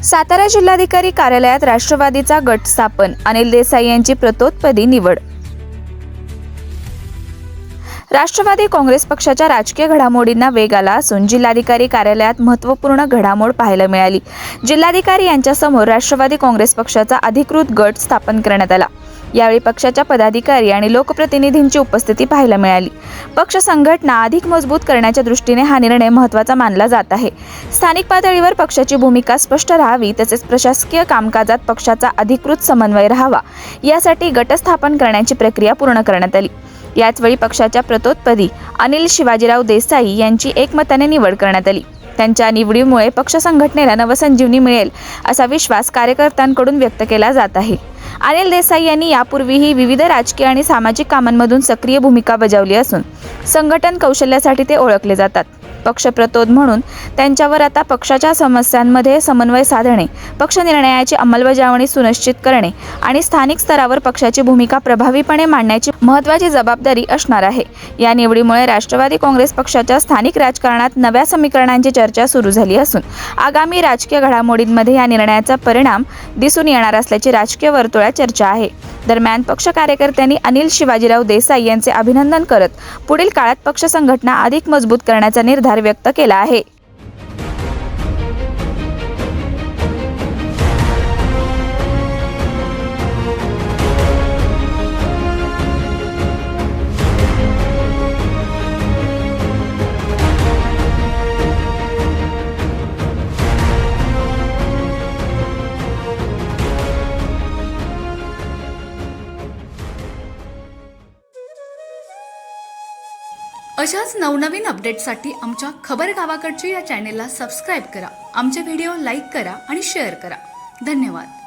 सातारा जिल्हाधिकारी कार्यालयात राष्ट्रवादीचा गट स्थापन, अनिल देसाई यांची प्रतोदपदी निवड। राष्ट्रवादी काँग्रेस पक्षाच्या राजकीय घडामोडींना वेग आला असून जिल्हाधिकारी कार्यालयात महत्त्वपूर्ण घडामोड पाहायला मिळाली। जिल्हाधिकारी यांच्या समोर राष्ट्रवादी काँग्रेस पक्षाचा अधिकृत गट स्थापन करण्यात आला। यावेळी पक्षाच्या पदाधिकारी आणि लोकप्रतिनिधींची उपस्थिती पाहायला मिळाली। पक्ष संघटना अधिक मजबूत करण्याच्या दृष्टीने हा निर्णय महत्त्वाचा मानला जात आहे। स्थानिक पातळीवर पक्षाची भूमिका स्पष्ट राहावी, तसेच प्रशासकीय कामकाजात पक्षाचा अधिकृत समन्वय राहावा, यासाठी गट स्थापन करण्याची प्रक्रिया पूर्ण करण्यात आली। याचवेळी पक्षाच्या प्रतोदपदी अनिल शिवाजीराव देसाई यांची एकमताने निवड करण्यात आली। त्यांच्या निवडीमुळे पक्ष संघटनेला नवसंजीवनी मिळेल असा विश्वास कार्यकर्त्यांकडून व्यक्त केला जात आहे। अनिल देसाई यांनी यापूर्वीही विविध राजकीय आणि सामाजिक कामांमधून सक्रिय भूमिका बजावली असून संघटन कौशल्यासाठी ते ओळखले जातात। पक्ष प्रतोद म्हणून त्यांच्यावर आता पक्षाच्या समस्यांमध्ये समन्वय साधणे, पक्ष निर्णयाची अंमलबजावणी सुनिश्चित करणे आणि स्थानिक स्तरावर पक्षाची भूमिका प्रभावीपणे मांडण्याची महत्त्वाची जबाबदारी असणार आहे। या निवडीमुळे राष्ट्रवादी काँग्रेस पक्षाच्या स्थानिक राजकारणात नव्या समीकरणांची चर्चा सुरू झाली असून आगामी राजकीय घडामोडींमध्ये या निर्णयाचा परिणाम दिसून येणार असल्याची राजकीय वर्तुळात चर्चा आहे। दरम्यान पक्ष कार्यकर्त्यांनी अनिल शिवाजीराव देसाई यांचे अभिनंदन करत पुढील काळात पक्ष संघटना अधिक मजबूत करण्याचा निर्धार व्यक्त केला आहे। अशाच नवनवीन अपडेट्ससाठी आमच्या खबर गावाकडची या चॅनेलला सबस्क्राईब करा, आमचे व्हिडिओ लाईक करा आणि शेअर करा। धन्यवाद।